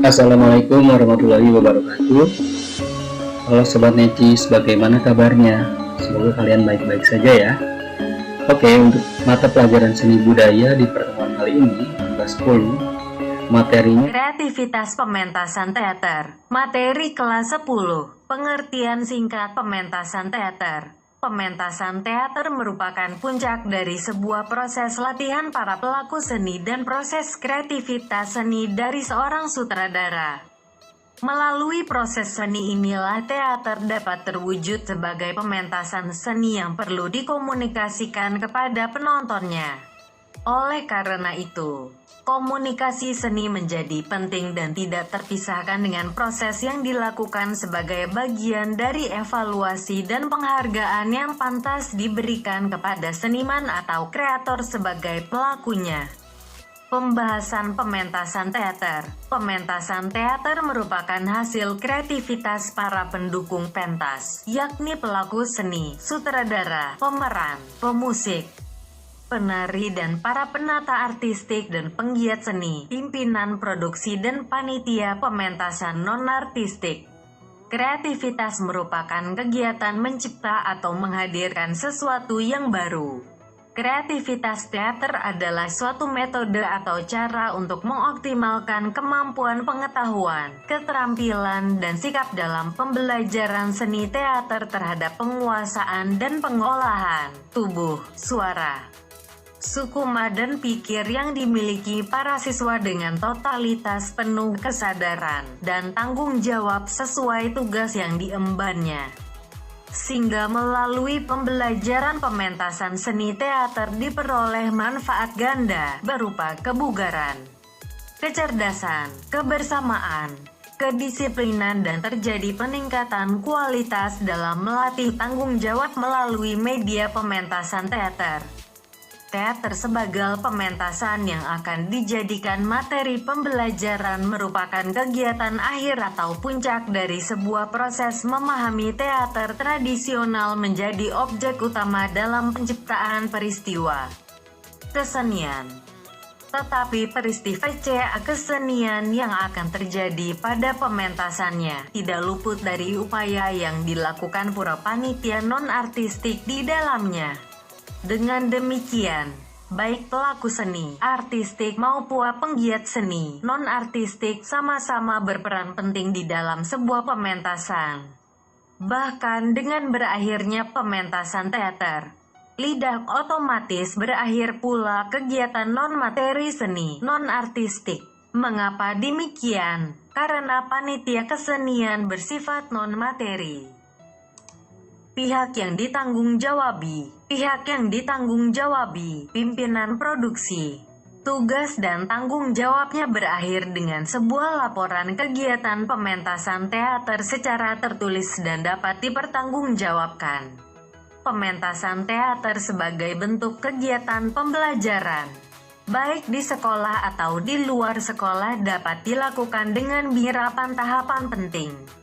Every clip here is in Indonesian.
Assalamualaikum warahmatullahi wabarakatuh. Halo Sobat Necis, bagaimana kabarnya? Semoga kalian baik-baik saja ya. Oke, untuk mata pelajaran seni budaya di pertemuan kali ini, kelas 10, materinya Kreativitas pementasan teater. Materi kelas 10. Pengertian singkat pementasan teater. Pementasan teater merupakan puncak dari sebuah proses latihan para pelaku seni dan proses kreativitas seni dari seorang sutradara. Melalui proses seni inilah teater dapat terwujud sebagai pementasan seni yang perlu dikomunikasikan kepada penontonnya. Oleh karena itu, komunikasi seni menjadi penting dan tidak terpisahkan dengan proses yang dilakukan sebagai bagian dari evaluasi dan penghargaan yang pantas diberikan kepada seniman atau kreator sebagai pelakunya. Pembahasan pementasan teater. Pementasan teater merupakan hasil kreativitas para pendukung pentas, yakni pelaku seni, sutradara, pemeran, pemusik, penari dan para penata artistik dan penggiat seni, pimpinan produksi dan panitia pementasan non-artistik. Kreativitas merupakan kegiatan mencipta atau menghadirkan sesuatu yang baru. Kreativitas teater adalah suatu metode atau cara untuk mengoptimalkan kemampuan pengetahuan, keterampilan, dan sikap dalam pembelajaran seni teater terhadap penguasaan dan pengolahan tubuh, suara, sukma dan pikir yang dimiliki para siswa dengan totalitas penuh kesadaran dan tanggung jawab sesuai tugas yang diembannya. Sehingga melalui pembelajaran pementasan seni teater diperoleh manfaat ganda berupa kebugaran, kecerdasan, kebersamaan, kedisiplinan dan terjadi peningkatan kualitas dalam melatih tanggung jawab melalui media pementasan teater. Teater sebagai pementasan yang akan dijadikan materi pembelajaran merupakan kegiatan akhir atau puncak dari sebuah proses memahami teater tradisional menjadi objek utama dalam penciptaan peristiwa kesenian. Tetapi peristiwa kesenian yang akan terjadi pada pementasannya tidak luput dari upaya yang dilakukan para panitia non-artistik di dalamnya. Dengan demikian, baik pelaku seni, artistik maupun penggiat seni, non-artistik sama-sama berperan penting di dalam sebuah pementasan. Bahkan dengan berakhirnya pementasan teater, lidah otomatis berakhir pula kegiatan non-materi seni, non-artistik. Mengapa demikian? Karena panitia kesenian bersifat non-materi. Pihak yang ditanggung jawabi, pimpinan produksi. Tugas dan tanggung jawabnya berakhir dengan sebuah laporan kegiatan pementasan teater secara tertulis dan dapat dipertanggungjawabkan. Pementasan teater sebagai bentuk kegiatan pembelajaran, baik di sekolah atau di luar sekolah dapat dilakukan dengan beberapa tahapan penting.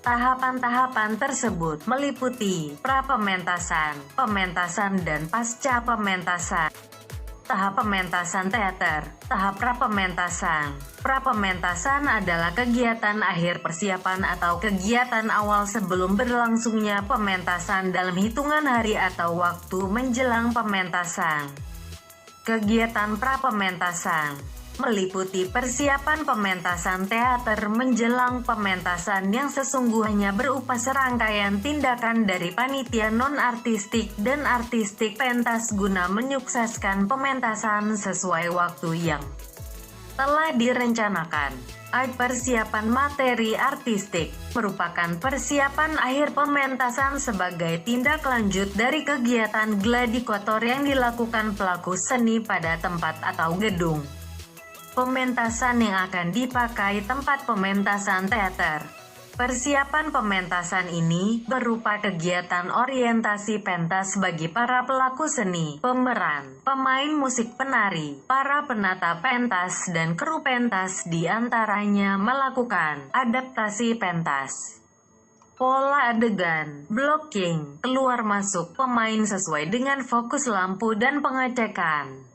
Tahapan-tahapan tersebut meliputi pra-pementasan, pementasan dan pasca pementasan. Tahap pementasan teater. Tahap pra-pementasan. Pra-pementasan adalah kegiatan akhir persiapan atau kegiatan awal sebelum berlangsungnya pementasan dalam hitungan hari atau waktu menjelang pementasan. Kegiatan pra-pementasan meliputi persiapan pementasan teater menjelang pementasan yang sesungguhnya berupa serangkaian tindakan dari panitia non-artistik dan artistik pentas guna menyukseskan pementasan sesuai waktu yang telah direncanakan. Persiapan materi artistik merupakan persiapan akhir pementasan sebagai tindak lanjut dari kegiatan gladiator yang dilakukan pelaku seni pada tempat atau gedung pementasan yang akan dipakai tempat pementasan teater. Persiapan pementasan ini berupa kegiatan orientasi pentas bagi para pelaku seni, pemeran, pemain musik penari, para penata pentas dan kru pentas di antaranya melakukan adaptasi pentas, pola adegan, blocking, keluar masuk pemain sesuai dengan fokus lampu dan pengecekan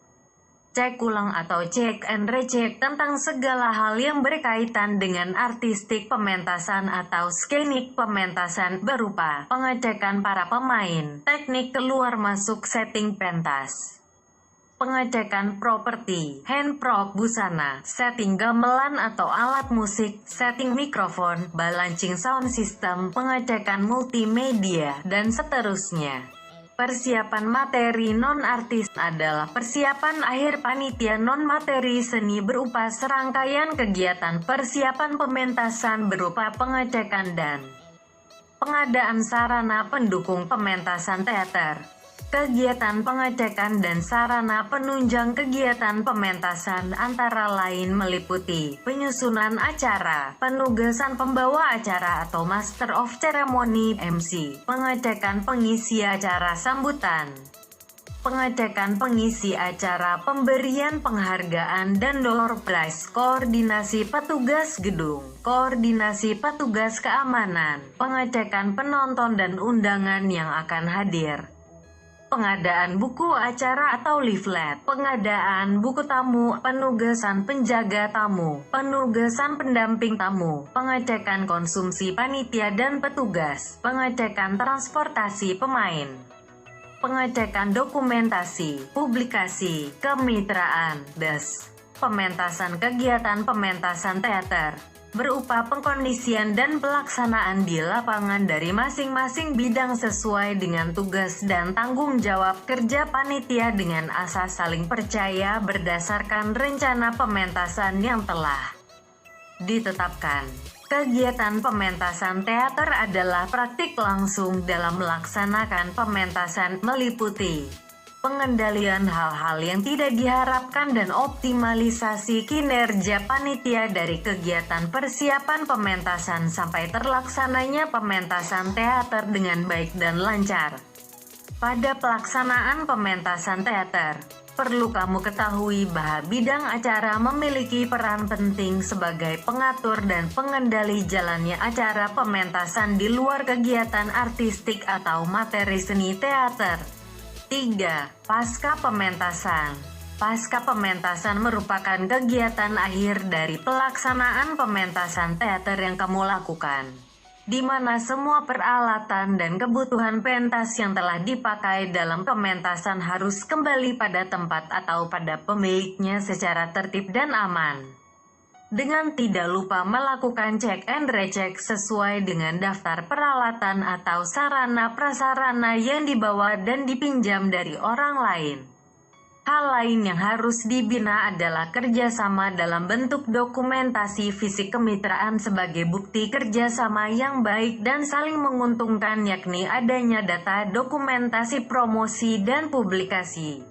cek ulang atau cek and recheck tentang segala hal yang berkaitan dengan artistik pementasan atau skenik pementasan berupa pengecekan para pemain, teknik keluar masuk setting pentas, pengecekan properti, hand prop busana, setting gamelan atau alat musik, setting mikrofon, balancing sound system, pengecekan multimedia, dan seterusnya. Persiapan materi non-artis adalah persiapan akhir panitia non-materi seni berupa serangkaian kegiatan persiapan pementasan berupa pengecekan dan pengadaan sarana pendukung pementasan teater. Kegiatan pengecekan dan sarana penunjang kegiatan pementasan antara lain meliputi penyusunan acara, penugasan pembawa acara atau Master of Ceremony (MC), pengecekan pengisi acara sambutan, pengecekan pengisi acara pemberian penghargaan dan door prize, koordinasi petugas gedung, koordinasi petugas keamanan, pengecekan penonton dan undangan yang akan hadir, pengadaan buku acara atau leaflet, pengadaan buku tamu, penugasan penjaga tamu, penugasan pendamping tamu, pengecekan konsumsi panitia dan petugas, pengecekan transportasi pemain, pengecekan dokumentasi, publikasi, kemitraan, pementasan kegiatan pementasan teater berupa pengkondisian dan pelaksanaan di lapangan dari masing-masing bidang sesuai dengan tugas dan tanggung jawab kerja panitia dengan asas saling percaya berdasarkan rencana pementasan yang telah ditetapkan. Kegiatan pementasan teater adalah praktik langsung dalam melaksanakan pementasan meliputi pengendalian hal-hal yang tidak diharapkan dan optimalisasi kinerja panitia dari kegiatan persiapan pementasan sampai terlaksananya pementasan teater dengan baik dan lancar. Pada pelaksanaan pementasan teater, perlu kamu ketahui bahwa bidang acara memiliki peran penting sebagai pengatur dan pengendali jalannya acara pementasan di luar kegiatan artistik atau materi seni teater. 3. Pasca pementasan. Pasca pementasan merupakan kegiatan akhir dari pelaksanaan pementasan teater yang kamu lakukan, di mana semua peralatan dan kebutuhan pentas yang telah dipakai dalam pementasan harus kembali pada tempat atau pada pemiliknya secara tertib dan aman. Dengan tidak lupa melakukan cek and recheck sesuai dengan daftar peralatan atau sarana-prasarana yang dibawa dan dipinjam dari orang lain. Hal lain yang harus dibina adalah kerjasama dalam bentuk dokumentasi fisik kemitraan sebagai bukti kerjasama yang baik dan saling menguntungkan, yakni adanya data dokumentasi promosi dan publikasi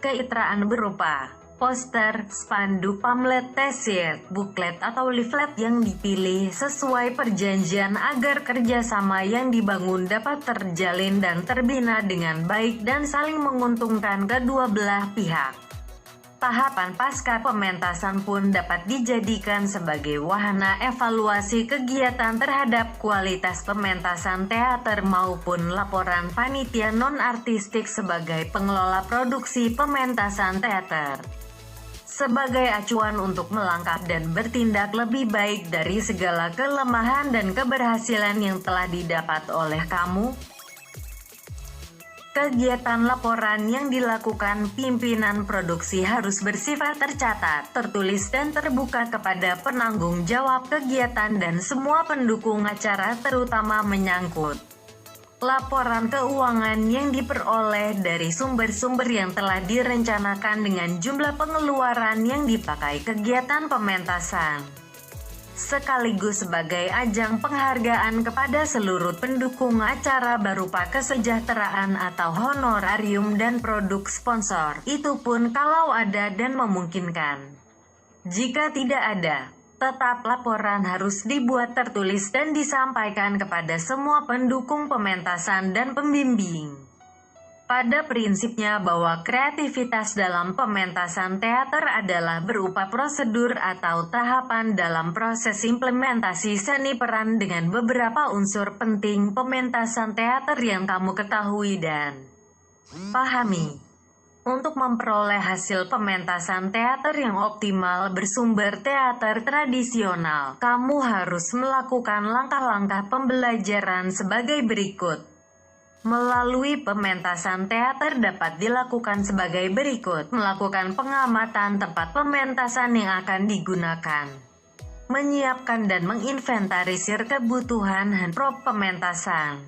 kemitraan berupa poster, spanduk, pamflet, t-shirt, buklet atau leaflet yang dipilih sesuai perjanjian agar kerjasama yang dibangun dapat terjalin dan terbina dengan baik dan saling menguntungkan kedua belah pihak. Tahapan pasca pementasan pun dapat dijadikan sebagai wahana evaluasi kegiatan terhadap kualitas pementasan teater maupun laporan panitia non-artistik sebagai pengelola produksi pementasan teater. Sebagai acuan untuk melangkah dan bertindak lebih baik dari segala kelemahan dan keberhasilan yang telah didapat oleh kamu. Kegiatan laporan yang dilakukan pimpinan produksi harus bersifat tercatat, tertulis dan terbuka kepada penanggung jawab kegiatan dan semua pendukung acara, terutama menyangkut laporan keuangan yang diperoleh dari sumber-sumber yang telah direncanakan dengan jumlah pengeluaran yang dipakai kegiatan pementasan, sekaligus sebagai ajang penghargaan kepada seluruh pendukung acara berupa kesejahteraan atau honorarium dan produk sponsor, itu pun kalau ada dan memungkinkan. Jika tidak ada, tetap laporan harus dibuat tertulis dan disampaikan kepada semua pendukung pementasan dan pembimbing. Pada prinsipnya bahwa kreativitas dalam pementasan teater adalah berupa prosedur atau tahapan dalam proses implementasi seni peran dengan beberapa unsur penting pementasan teater yang kamu ketahui dan pahami. Untuk memperoleh hasil pementasan teater yang optimal bersumber teater tradisional, kamu harus melakukan langkah-langkah pembelajaran sebagai berikut. Melalui pementasan teater dapat dilakukan sebagai berikut. Melakukan pengamatan tempat pementasan yang akan digunakan. Menyiapkan dan menginventarisir kebutuhan prop pementasan.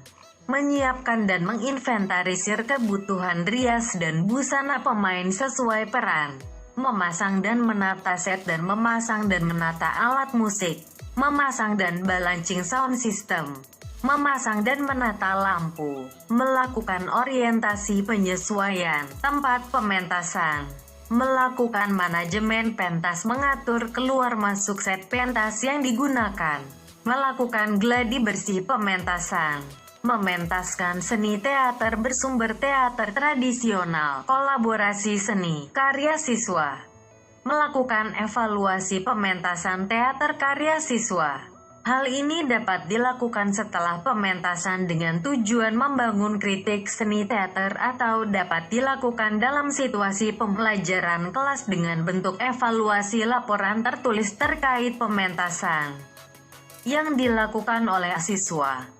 Menyiapkan dan menginventarisir kebutuhan rias dan busana pemain sesuai peran. Memasang dan menata set dan memasang dan menata alat musik. Memasang dan balancing sound system. Memasang dan menata lampu. Melakukan orientasi penyesuaian tempat pementasan. Melakukan manajemen pentas, mengatur keluar masuk set pentas yang digunakan. Melakukan gladi bersih pementasan. Mementaskan seni teater bersumber teater tradisional, kolaborasi seni, karya siswa. Melakukan evaluasi pementasan teater karya siswa. Hal ini dapat dilakukan setelah pementasan dengan tujuan membangun kritik seni teater atau dapat dilakukan dalam situasi pembelajaran kelas dengan bentuk evaluasi laporan tertulis terkait pementasan yang dilakukan oleh siswa.